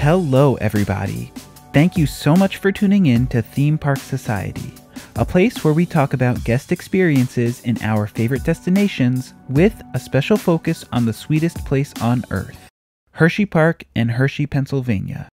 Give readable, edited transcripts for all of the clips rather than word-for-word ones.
Hello, everybody. Thank you so much for tuning in to Theme Park Society, a place where we talk about guest experiences in our favorite destinations with a special focus on the sweetest place on Earth, Hershey Park in Hershey, Pennsylvania.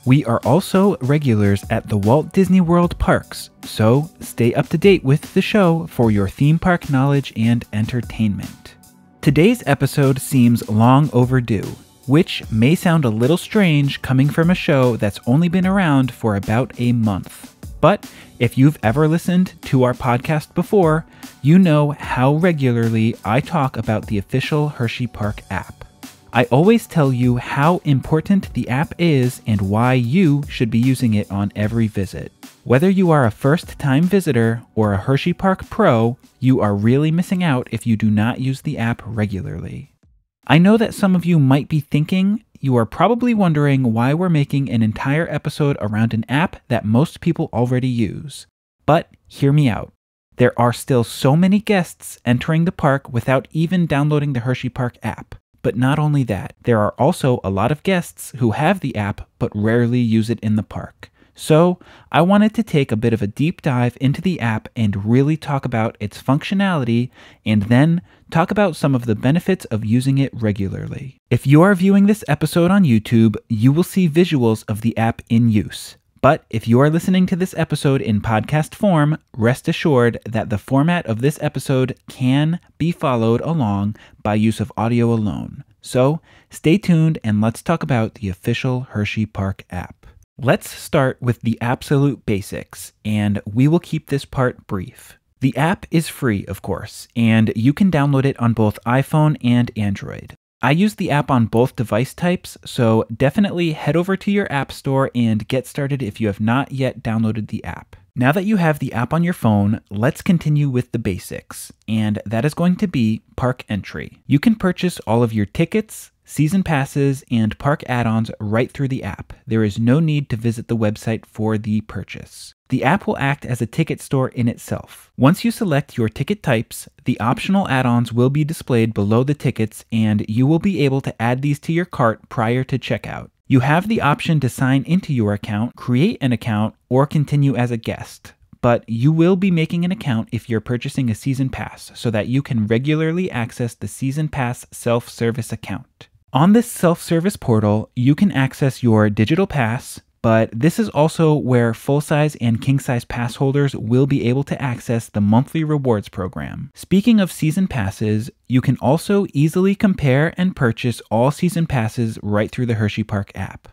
We are also regulars at the Walt Disney World parks, so stay up to date with the show for your theme park knowledge and entertainment. Today's episode seems long overdue, which may sound a little strange coming from a show that's only been around for about a month. But if you've ever listened to our podcast before, you know how regularly I talk about the official HersheyPark app. I always tell you how important the app is and why you should be using it on every visit. Whether you are a first-time visitor or a HersheyPark pro, you are really missing out if you do not use the app regularly. I know that some of you might be thinking, you are probably wondering why we're making an entire episode around an app that most people already use. But hear me out. There are still so many guests entering the park without even downloading the HersheyPark app. But not only that, there are also a lot of guests who have the app but rarely use it in the park. So I wanted to take a bit of a deep dive into the app and really talk about its functionality and then talk about some of the benefits of using it regularly. If you are viewing this episode on YouTube, you will see visuals of the app in use. But if you are listening to this episode in podcast form, rest assured that the format of this episode can be followed along by use of audio alone. So stay tuned and let's talk about the official HersheyPark app. Let's start with the absolute basics, and we will keep this part brief. The app is free, of course, and you can download it on both iPhone and Android. I use the app on both device types, so definitely head over to your app store and get started if you have not yet downloaded the app. Now that you have the app on your phone, let's continue with the basics, and that is going to be park entry. You can purchase all of your tickets, season passes, and park add-ons right through the app. There is no need to visit the website for the purchase. The app will act as a ticket store in itself. Once you select your ticket types, the optional add-ons will be displayed below the tickets and you will be able to add these to your cart prior to checkout. You have the option to sign into your account, create an account, or continue as a guest. But you will be making an account if you're purchasing a season pass so that you can regularly access the season pass self-service account. On this self-service portal, you can access your digital pass, but this is also where full-size and king-size pass holders will be able to access the monthly rewards program. Speaking of season passes, you can also easily compare and purchase all season passes right through the HersheyPark app.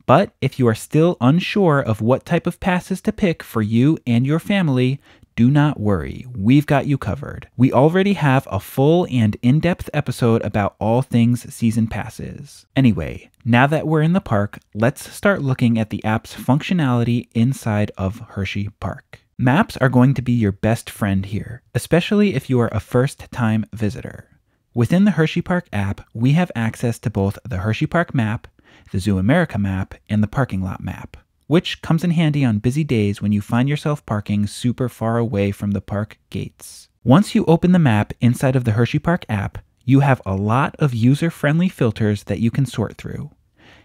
But if you are still unsure of what type of passes to pick for you and your family, do not worry, we've got you covered. We already have a full and in-depth episode about all things season passes. Anyway, now that we're in the park, let's start looking at the app's functionality inside of HersheyPark. Maps are going to be your best friend here, especially if you are a first-time visitor. Within the HersheyPark app, we have access to both the HersheyPark map, the Zoo America map, and the parking lot map, which comes in handy on busy days when you find yourself parking super far away from the park gates. Once you open the map inside of the HersheyPark app, you have a lot of user-friendly filters that you can sort through.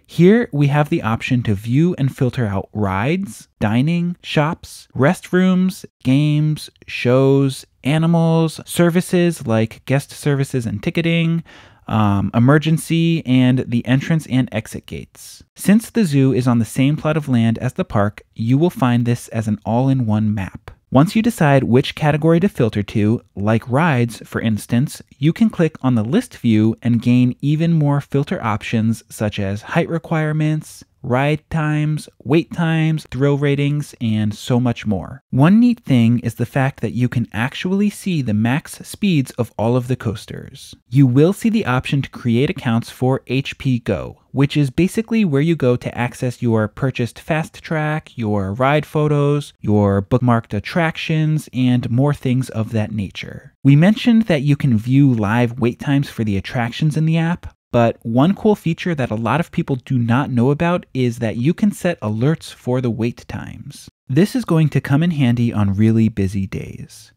Here we have the option to view and filter out rides, dining, shops, restrooms, games, shows, animals, services like guest services and ticketing, emergency, and the entrance and exit gates. Since the zoo is on the same plot of land as the park, you will find this as an all-in-one map. Once you decide which category to filter to, like rides, for instance, you can click on the list view and gain even more filter options such as height requirements, ride times, wait times, thrill ratings, and so much more. One neat thing is the fact that you can actually see the max speeds of all of the coasters. You will see the option to create accounts for HP Go, which is basically where you go to access your purchased fast track, your ride photos, your bookmarked attractions, and more things of that nature. We mentioned that you can view live wait times for the attractions in the app, but one cool feature that a lot of people do not know about is that you can set alerts for the wait times. This is going to come in handy on really busy days.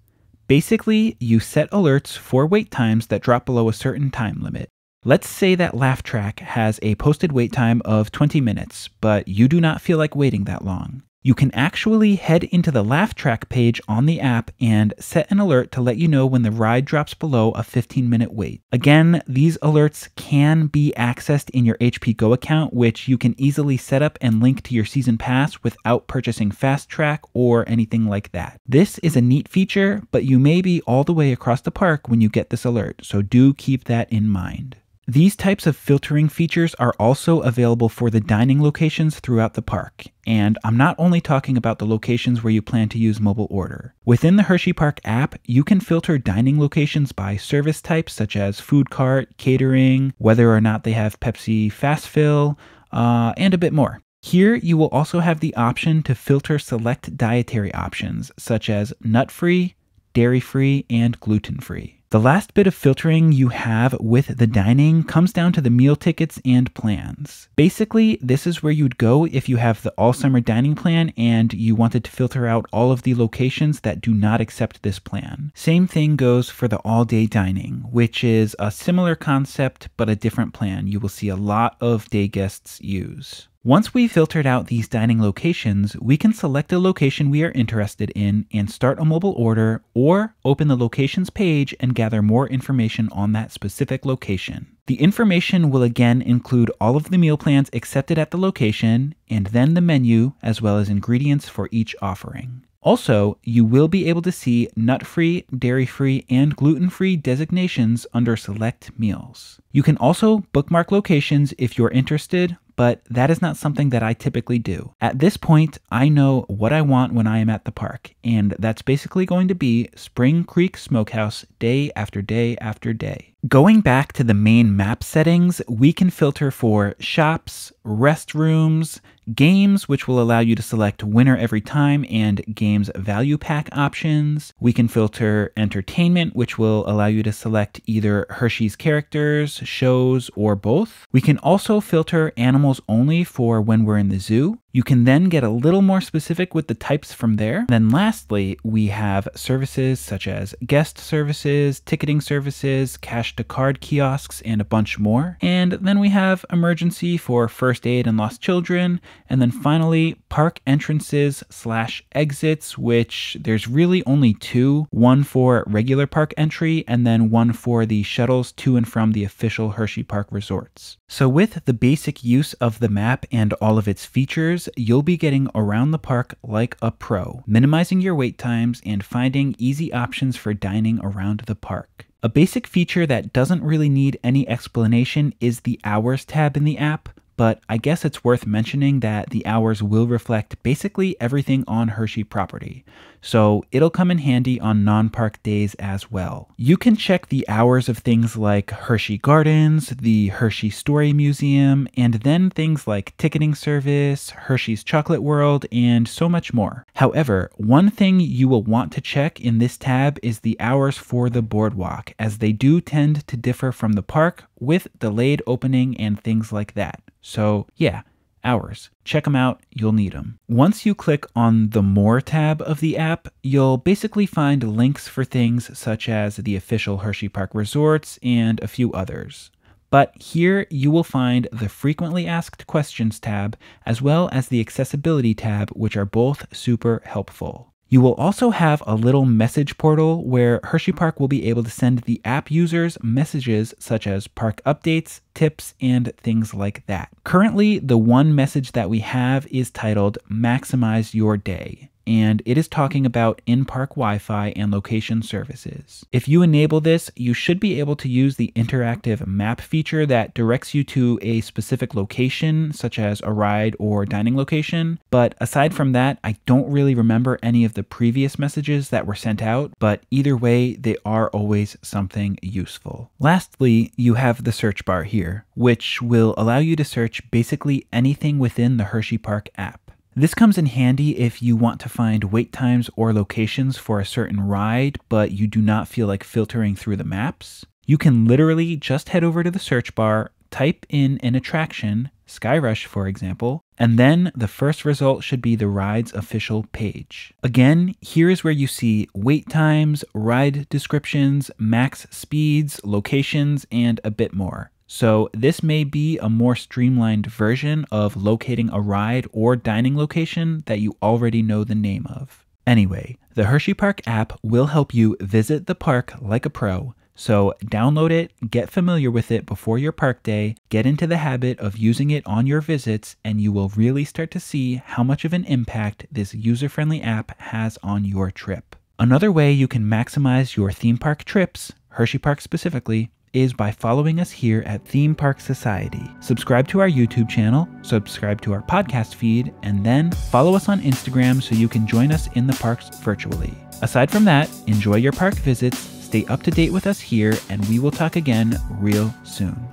Basically, you set alerts for wait times that drop below a certain time limit. Let's say that Laugh Track has a posted wait time of 20 minutes, but you do not feel like waiting that long. You can actually head into the Laugh Track page on the app and set an alert to let you know when the ride drops below a 15-minute wait. Again, these alerts can be accessed in your HP Go account, which you can easily set up and link to your season pass without purchasing Fast Track or anything like that. This is a neat feature, but you may be all the way across the park when you get this alert, so do keep that in mind. These types of filtering features are also available for the dining locations throughout the park. And I'm not only talking about the locations where you plan to use mobile order. Within the HersheyPark app, you can filter dining locations by service types such as food cart, catering, whether or not they have Pepsi Fast Fill, and a bit more. Here, you will also have the option to filter select dietary options such as nut-free, dairy-free, and gluten-free. The last bit of filtering you have with the dining comes down to the meal tickets and plans. Basically, this is where you'd go if you have the all-summer dining plan and you wanted to filter out all of the locations that do not accept this plan. Same thing goes for the all-day dining, which is a similar concept but a different plan you will see a lot of day guests use. Once we've filtered out these dining locations, we can select a location we are interested in and start a mobile order, or open the locations page and gather more information on that specific location. The information will again include all of the meal plans accepted at the location, and then the menu, as well as ingredients for each offering. Also, you will be able to see nut-free, dairy-free, and gluten-free designations under select meals. You can also bookmark locations if you're interested, but that is not something that I typically do. At this point, I know what I want when I am at the park, and that's basically going to be Spring Creek Smokehouse day after day after day. Going back to the main map settings, we can filter for shops, restrooms, games, which will allow you to select winner every time and games value pack options. We can filter entertainment, which will allow you to select either Hershey's characters, shows, or both. We can also filter animals only for when we're in the zoo. You can then get a little more specific with the types from there. Then lastly, we have services such as guest services, ticketing services, cash to card kiosks, and a bunch more. And then we have emergency for first aid and lost children. And then finally, park entrances/exits, which there's really only two, one for regular park entry and then one for the shuttles to and from the official Hershey Park resorts. So with the basic use of the map and all of its features, you'll be getting around the park like a pro, minimizing your wait times and finding easy options for dining around the park. A basic feature that doesn't really need any explanation is the Hours tab in the app, but I guess it's worth mentioning that the hours will reflect basically everything on Hershey property, so it'll come in handy on non-park days as well. You can check the hours of things like Hershey Gardens, the Hershey Story Museum, and then things like ticketing service, Hershey's Chocolate World, and so much more. However, one thing you will want to check in this tab is the hours for the boardwalk, as they do tend to differ from the park with delayed opening and things like that. So yeah, hours. Check them out, you'll need them. Once you click on the More tab of the app, you'll basically find links for things such as the official Hershey Park resorts and a few others. But here you will find the Frequently Asked Questions tab as well as the Accessibility tab, which are both super helpful. You will also have a little message portal where Hershey Park will be able to send the app users messages such as park updates, tips, and things like that. Currently, the one message that we have is titled Maximize Your Day, and it is talking about in-park Wi-Fi and location services. If you enable this, you should be able to use the interactive map feature that directs you to a specific location, such as a ride or dining location. But aside from that, I don't really remember any of the previous messages that were sent out, but either way, they are always something useful. Lastly, you have the search bar here, which will allow you to search basically anything within the Hershey Park app. This comes in handy if you want to find wait times or locations for a certain ride, but you do not feel like filtering through the maps. You can literally just head over to the search bar, type in an attraction, Skyrush for example, and then the first result should be the ride's official page. Again, here is where you see wait times, ride descriptions, max speeds, locations, and a bit more. So this may be a more streamlined version of locating a ride or dining location that you already know the name of. Anyway, the HersheyPark app will help you visit the park like a pro. So download it, get familiar with it before your park day, get into the habit of using it on your visits, and you will really start to see how much of an impact this user-friendly app has on your trip. Another way you can maximize your theme park trips, HersheyPark specifically, is by following us here at Theme Park Society. Subscribe to our YouTube channel, subscribe to our podcast feed, and then follow us on Instagram so you can join us in the parks virtually. Aside from that, enjoy your park visits, stay up to date with us here, and we will talk again real soon.